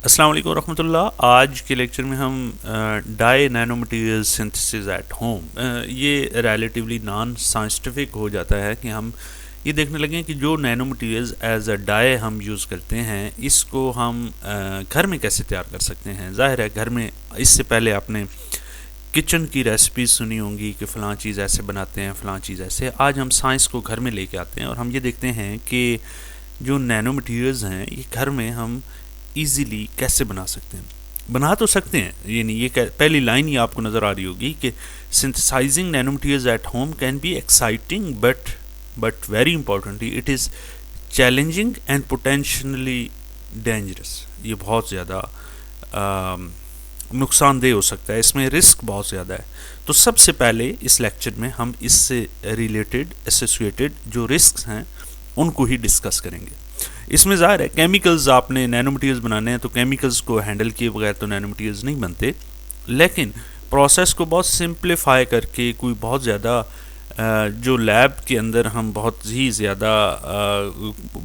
अस्सलाम वालेकुम रहमतुल्लाह। आज के लेक्चर में हम dye nano material synthesis at home, ये रिलेटिवली नॉन साइंटिफिक हो जाता है कि हम ये देखने लगे कि जो nano materials as a dye हम यूज़ करते हैं इसको हम घर में कैसे तैयार कर सकते हैं। ज़ाहिर है घर में इससे पहले आपने किचन की रेसिपीज़ सुनी होंगी कि फ़लाँ चीज़ ऐसे बनाते हैं, फ़लाँ चीज़ ऐसे। आज हम साइंस को घर में लेके आते हैं और हम ये देखते हैं कि जो नैनो मटेरियल्स हैं ये घर में हम इजीली कैसे बना सकते हैं। बना तो सकते हैं, ये नहीं, ये पहली लाइन ही आपको नज़र आ रही होगी कि synthesising nano materials at home can be exciting but very importantly it is challenging and potentially dangerous. ये बहुत ज़्यादा नुकसानदेह हो सकता है, इसमें रिस्क बहुत ज़्यादा है। तो सबसे पहले इस लेक्चर में हम इससे रिलेटेड एसोसिएटेड जो रिस्क हैं उनको ही डिस्कस करेंगे। इसमें ज़ाहिर है केमिकल्स, आपने नैनो मटेरियल्स बनाने हैं तो केमिकल्स को हैंडल किए बगैर तो नैनो मटेरियल्स नहीं बनते, लेकिन प्रोसेस को बहुत सिंप्लीफाई करके कोई बहुत ज़्यादा जो लैब के अंदर हम बहुत ही ज़्यादा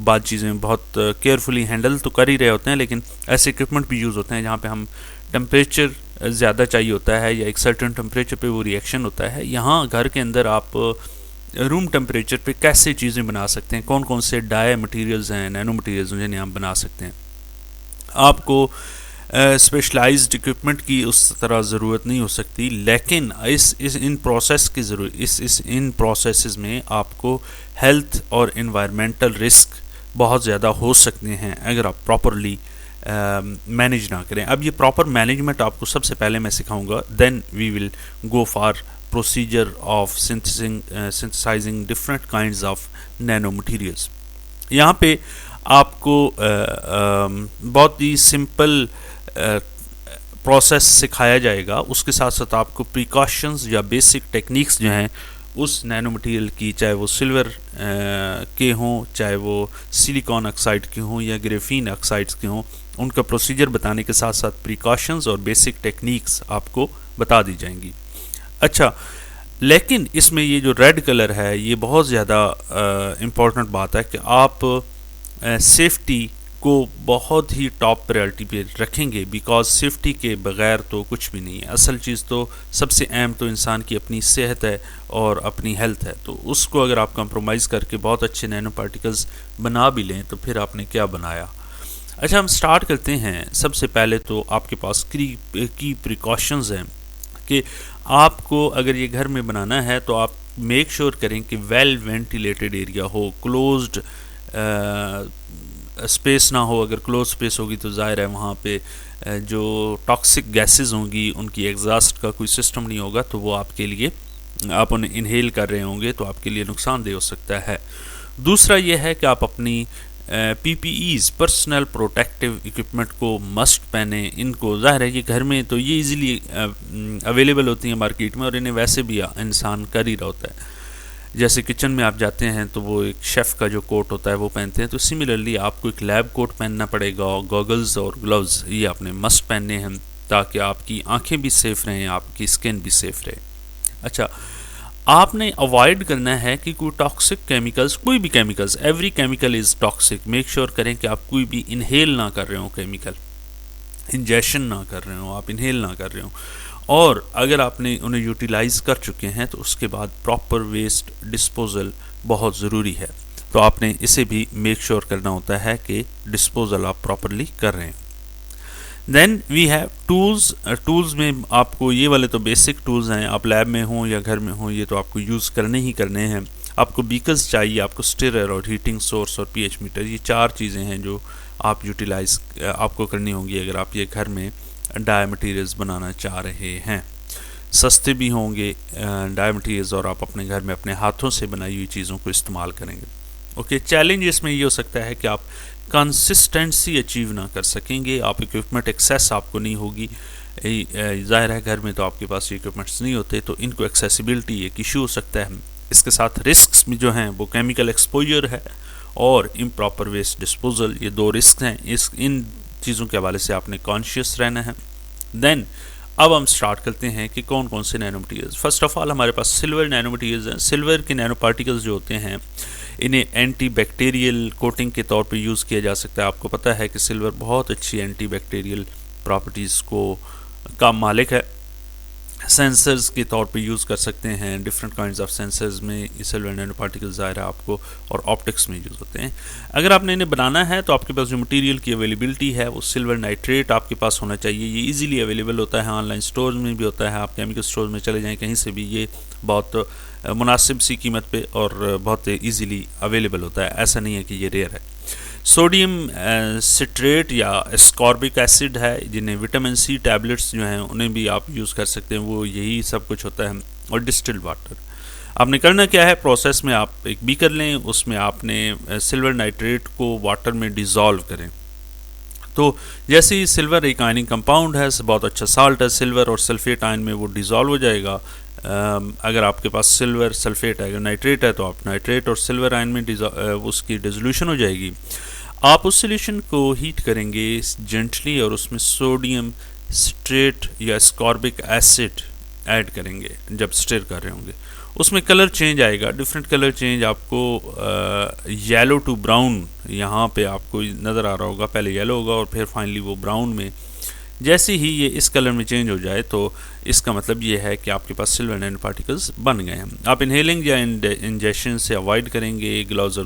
बात चीज़ें बहुत केयरफुली हैंडल तो कर ही रहे होते हैं, लेकिन ऐसे इक्विपमेंट भी यूज़ होते हैं जहाँ पे हम टेम्परेचर ज़्यादा चाहिए होता है या एक सर्टेन टेम्परेचर पे वो रिएक्शन होता है। यहाँ घर के अंदर आप रूम टेम्परेचर पे कैसे चीज़ें बना सकते हैं, कौन कौन से डाई मटेरियल्स हैं, नैनो मटेरियल्स जिन्हें हम बना सकते हैं। आपको स्पेशलाइज्ड इक्विपमेंट की उस तरह ज़रूरत नहीं हो सकती, लेकिन इन प्रोसेस की ज़रूरत इन प्रोसेसेस में आपको हेल्थ और इन्वायरमेंटल रिस्क बहुत ज़्यादा हो सकते हैं अगर आप प्रॉपरली मैनेज ना करें। अब ये प्रॉपर मैनेजमेंट आपको सबसे पहले मैं सिखाऊंगा, then we will go for procedure of synthesizing different kinds of nano materials. यहाँ पे आपको बहुत ही सिंपल प्रोसेस सिखाया जाएगा, उसके साथ साथ आपको प्रिकॉशंस या बेसिक टेक्निक्स जो हैं उस नैनो मटेरियल की, चाहे वो सिल्वर के हों, चाहे वो सिलिकॉन ऑक्साइड के हों या ग्रेफीन ऑक्साइड्स के हों, उनका प्रोसीजर बताने के साथ साथ प्रिकॉशंस और बेसिक टेक्निक्स आपको बता दी जाएंगी। अच्छा, लेकिन इसमें ये जो रेड कलर है ये बहुत ज़्यादा इम्पॉर्टेंट बात है कि आप सेफ्टी को बहुत ही टॉप प्रायोरिटी पे रखेंगे, बिकॉज सेफ्टी के बगैर तो कुछ भी नहीं है। असल चीज़ तो सबसे अहम तो इंसान की अपनी सेहत है और अपनी हेल्थ है, तो उसको अगर आप कंप्रोमाइज़ करके बहुत अच्छे नैनो पार्टिकल्स बना भी लें तो फिर आपने क्या बनाया। अच्छा, हम स्टार्ट करते हैं। सबसे पहले तो आपके पास की प्रिकॉशंस हैं कि आपको अगर ये घर में बनाना है तो आप मेक श्योर करें कि वेल वेंटिलेटेड एरिया हो, क्लोज्ड स्पेस ना हो। अगर क्लोज स्पेस होगी तो ज़ाहिर है वहाँ पे जो टॉक्सिक गैसेस होंगी उनकी एग्जॉस्ट का कोई सिस्टम नहीं होगा, तो वो आपके लिए, आप उन्हें इनहेल कर रहे होंगे तो आपके लिए नुकसानदेह हो सकता है। दूसरा ये है कि आप अपनी PPEs, पर्सनल प्रोटेक्टिव इक्विपमेंट को मस्ट पहने। इनको ज़ाहिर है कि घर में तो ये इजीली अवेलेबल होती हैं मार्केट में और इन्हें वैसे भी इंसान कर ही रहा होता है। जैसे किचन में आप जाते हैं तो वो एक शेफ़ का जो कोट होता है वो पहनते हैं, तो सिमिलरली आपको एक लैब कोट पहनना पड़ेगा। गॉगल्स और ग्लव्स ये आपने मस्ट पहनने हैं ताकि आपकी आंखें भी सेफ़ रहें, आपकी स्किन भी सेफ़ रहे। अच्छा, आपने अवॉइड करना है कि कोई टॉक्सिक केमिकल्स, कोई भी chemicals, every chemical is toxic. Make sure करें कि आप कोई भी इनहेल ना कर रहे हो, केमिकल इंजेक्शन ना कर रहे हो, आप इनहेल ना कर रहे हो। और अगर आपने उन्हें यूटिलाइज़ कर चुके हैं तो उसके बाद प्रॉपर वेस्ट डिस्पोजल बहुत ज़रूरी है, तो आपने इसे भी मेक श्योर करना होता है कि डिस्पोजल आप प्रॉपरली कर रहे हैं। Then we have tools. Tools में आपको ये वाले तो बेसिक टूल्स हैं, आप लैब में हों या घर में हों ये तो आपको यूज़ करने ही करने हैं। आपको बीकर्स चाहिए, आपको स्टिरर और हीटिंग सोर्स और pH मीटर, ये 4 चीज़ें हैं जो आप यूटिलाइज़ आपको करनी होंगी अगर आप ये घर में डाई मटेरियल्स बनाना चाह रहे हैं। सस्ते भी होंगे डाई मटेरियल्स और आप अपने घर में अपने हाथों से बनाई हुई चीज़ों को इस्तेमाल करेंगे। ओके, चैलेंज इसमें ये हो सकता है कि आप कंसिस्टेंसी अचीव ना कर सकेंगे, आप इक्विपमेंट एक्सेस आपको नहीं होगी। ज़ाहिर है घर में तो आपके पास ये इक्विपमेंट्स नहीं होते, तो इनको एक्सेसिबिलिटी एक इशू हो सकता है। इसके साथ रिस्क्स में जो हैं वो केमिकल एक्सपोजर है और इम्प्रॉपर वेस्ट डिस्पोजल, ये 2 रिस्क हैं। इन चीज़ों के हवाले से आपने कॉन्शियस रहना है। देन अब हम स्टार्ट करते हैं कि कौन कौन से nano materials. First of all हमारे पास सिल्वर नैनो मटेरियल्स हैं। सिल्वर के नैनो पार्टिकल्स जो होते हैं इन्हें एंटी बैक्टीरियल कोटिंग के तौर पे यूज़ किया जा सकता है। आपको पता है कि सिल्वर बहुत अच्छी एंटी बैक्टीरियल प्रॉपर्टीज़ का मालिक है। सेंसर्स के तौर पे यूज़ कर सकते हैं, डिफरेंट काइंड्स ऑफ सेंसर्स में सिल्वर नैनो पार्टिकल्स ज़ाहिर है आपको, और ऑप्टिक्स में यूज़ होते हैं। अगर आपने इन्हें बनाना है तो आपके पास जो मटेरियल की अवेलेबिलिटी है वो सिल्वर नाइट्रेट आपके पास होना चाहिए। ये इजीली अवेलेबल होता है, ऑनलाइन स्टोर में भी होता है, आप केमिकल स्टोर में चले जाएँ कहीं से भी, ये बहुत मुनासिब सी कीमत पे और बहुत ईजीली अवेलेबल होता है, ऐसा नहीं है कि ये रेयर है। सोडियम सिट्रेट या एस्कॉर्बिक एसिड है, जिन्हें विटामिन सी टैबलेट्स जो हैं उन्हें भी आप यूज़ कर सकते हैं, वो यही सब कुछ होता है। और डिस्टिल्ड वाटर आपने करना क्या है, प्रोसेस में आप एक बीकर लें, उसमें आपने सिल्वर नाइट्रेट को वाटर में डिज़ोल्व करें। तो जैसे ही सिल्वर एक आयनिक कंपाउंड है, बहुत अच्छा साल्ट है, सिल्वर और सल्फेट आयन में वो डिज़ोल्व हो जाएगा। अगर आपके पास सिल्वर सल्फेट है, अगर नाइट्रेट है तो आप नाइट्रेट और सिल्वर आयन में उसकी डिसोल्यूशन हो जाएगी। आप उस सोल्यूशन को हीट करेंगे जेंटली और उसमें सोडियम सिट्रेट या एस्कॉर्बिक एसिड ऐड करेंगे। जब स्टिर कर रहे होंगे उसमें कलर चेंज आएगा, डिफरेंट कलर चेंज आपको येलो टू ब्राउन यहाँ पे आपको नज़र आ रहा होगा। पहले येलो होगा और फिर फाइनली वो ब्राउन में। जैसे ही ये इस कलर में चेंज हो जाए तो इसका मतलब ये है कि आपके पास सिल्वर नैनो पार्टिकल्स बन गए हैं। आप इनहेलिंग या इंजेक्शन से अवॉइड करेंगे, ग्लव्स और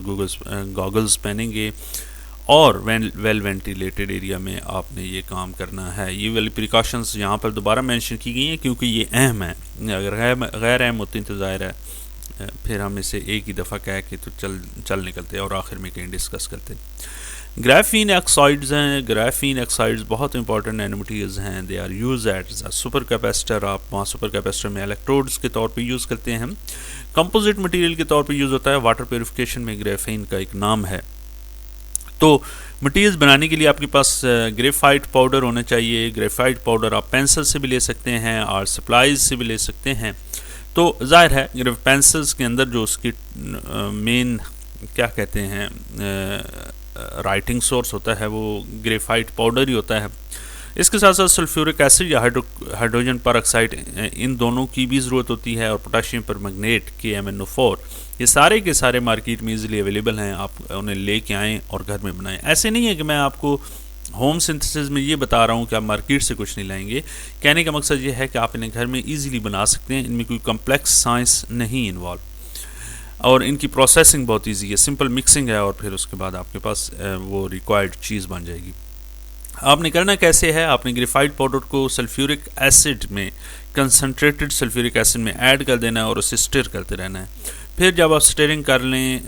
गॉगल्स पहनेंगे और वेल वेंटिलेटेड एरिया में आपने ये काम करना है। ये वाली प्रिकॉशंस यहाँ पर दोबारा मेंशन की गई हैं क्योंकि ये अहम है। अगर गैर अहम होती तो ज़ाहिर है फिर हम इसे एक ही दफ़ा कह के तो चल निकलते और आखिर में कहीं डिस्कस करते। ग्राफीन ऑक्साइड्स हैं, ग्राफीन ऑक्साइड्स बहुत इंपॉर्टेंट नैनो मटीरियल्स हैं। They are use as super capacitor. आप वहाँ सुपर कैपेसिटर में इलेक्ट्रोड्स के तौर पे यूज़ करते हैं। कंपोजिट मटेरियल के तौर पे यूज़ होता है, वाटर प्योरिफिकेशन में ग्राफीन का एक नाम है। तो मटीरियल्स बनाने के लिए आपके पास ग्रेफाइट पाउडर होना चाहिए। ग्रेफाइट पाउडर आप पेंसिल से भी ले सकते हैं और सप्लाईज से भी ले सकते हैं। तो जाहिर है पेंसिल्स के अंदर जो उसकी मेन क्या कहते हैं राइटिंग सोर्स होता है वो ग्रेफाइट पाउडर ही होता है। इसके साथ साथ सल्फ्यूरिक एसिड या हाइड्रोजन परऑक्साइड, इन दोनों की भी ज़रूरत होती है, और पोटाशियम परमैंगनेट KMnO4, ये सारे के सारे मार्केट में इजीली अवेलेबल हैं। आप उन्हें लेके आएँ और घर में बनाएं। ऐसे नहीं है कि मैं आपको होम सिंथेसिस में ये बता रहा हूँ कि आप मार्केट से कुछ नहीं लाएंगे। कहने का मकसद ये है कि आप इन्हें घर में ईजिली बना सकते हैं। इनमें कोई कम्प्लेक्स साइंस नहीं इन्वॉल्व और इनकी प्रोसेसिंग बहुत ईजी है, सिंपल मिक्सिंग है और फिर उसके बाद आपके पास वो रिक्वायर्ड चीज़ बन जाएगी। आपने करना कैसे है, आपने ग्रेफाइट पाउडर को सल्फ्यूरिक एसिड में, कंसनट्रेटेड सल्फ्यूरिक एसिड में ऐड कर देना है और उसे स्टिर करते रहना है। फिर जब आप स्टिरिंग कर लें,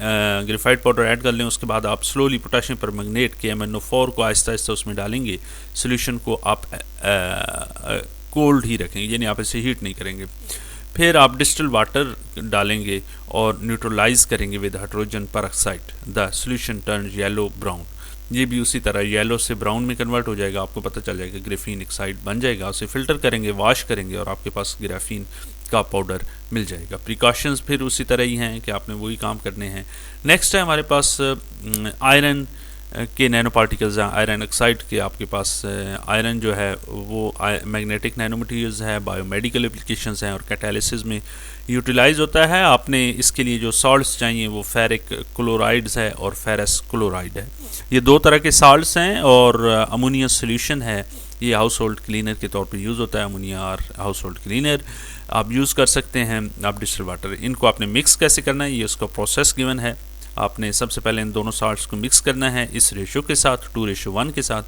ग्रेफाइट पाउडर ऐड कर लें, उसके बाद आप स्लोली पोटाशियम परमैंगनेट KMnO4 को आहिस्ता आहिस्ता उसमें डालेंगे। सोल्यूशन को आप कोल्ड ही रखेंगे, यानी आप इसे हीट नहीं करेंगे। फिर आप डिस्टिल वाटर डालेंगे और न्यूट्रलाइज करेंगे with hydrogen peroxide. The solution turn yellow brown. ये भी उसी तरह येलो से ब्राउन में कन्वर्ट हो जाएगा। आपको पता चल जाएगा ग्रेफीन ऑक्साइड बन जाएगा। उसे फिल्टर करेंगे, वॉश करेंगे और आपके पास ग्राफीन का पाउडर मिल जाएगा। प्रिकॉशंस फिर उसी तरह ही हैं कि आपने वही काम करने हैं। नेक्स्ट है हमारे पास आयरन के नैनो पार्टिकल्स हैं। आयरन ऑक्साइड के आपके पास आयरन जो है वो मैग्नेटिक नैनो मटीरियल्स है, बायोमेडिकल एप्लीकेशंस हैं और कैटालिसिस में यूटिलाइज होता है। आपने इसके लिए जो सॉल्ट्स चाहिए वो फेरिक क्लोराइड्स है और फेरस क्लोराइड है। ये दो तरह के सॉल्ट्स हैं और अमोनिया सोल्यूशन है। ये हाउस होल्ड क्लीनर के तौर पे यूज़ होता है, अमोनिया और हाउस होल्ड क्लीनर आप यूज़ कर सकते हैं। आप डिस्टिल वाटर, इनको आपने मिक्स कैसे करना है ये उसका प्रोसेस गिवन है। आपने सबसे पहले इन दोनों सॉल्ट्स को मिक्स करना है इस रेशो के साथ, 2:1 के साथ।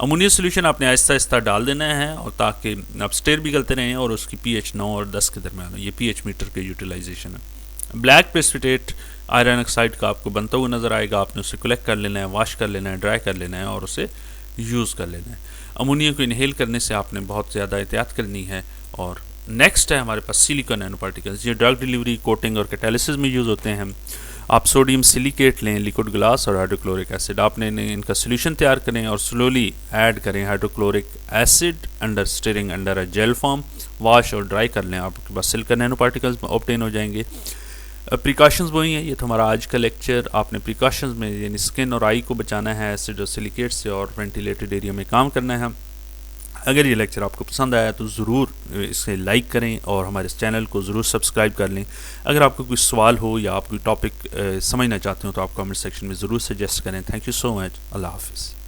अमोनिया सोल्यूशन आपने आहिस्ता आहिस्ता डाल देना है और ताकि आप स्टेयर भी करते रहें और उसकी pH 9 और 10 के दरमियान, ये pH मीटर के यूटिलाइजेशन है। ब्लैक प्रेसिपिटेट आयरन ऑक्साइड का आपको बनता हुआ नज़र आएगा। आपने उसे कलेक्ट कर लेना है, वॉश कर लेना है, ड्राई कर लेना है और उसे यूज़ कर लेना है। अमोनिया को इनहेल करने से आपने बहुत ज़्यादा एहतियात करनी है। और नेक्स्ट है हमारे पास सिलिकॉन नैनो पार्टिकल्स। ये ड्रग डिलीवरी, कोटिंग और कैटालिसिस में यूज़ होते हैं। आप सोडियम सिलिकेट लें, लिक्विड ग्लास और हाइड्रोक्लोरिक एसिड, आपने इनका सोल्यूशन तैयार करें और स्लोली ऐड करें hydrochloric acid under stirring under a jail form, wash और ड्राई कर लें। आपके पास सिलिकॉन नैनो पार्टिकल्स ऑब्टेन हो जाएंगे। प्रिकॉशंस वही हैं, ये तो हमारा आज का लेक्चर। आपने प्रिकॉशंस में यानी स्किन और आई को बचाना है एसिड और सिलिकेट से और वेंटिलेटेड एरिया में काम करना है। अगर ये लेक्चर आपको पसंद आया तो ज़रूर इसे लाइक करें और हमारे इस चैनल को ज़रूर सब्सक्राइब कर लें। अगर आपको कोई सवाल हो या आप कोई टॉपिक समझना चाहते हो तो आप कमेंट सेक्शन में ज़रूर सजेस्ट करें। Thank you so much. अल्लाह हाफ़िज़।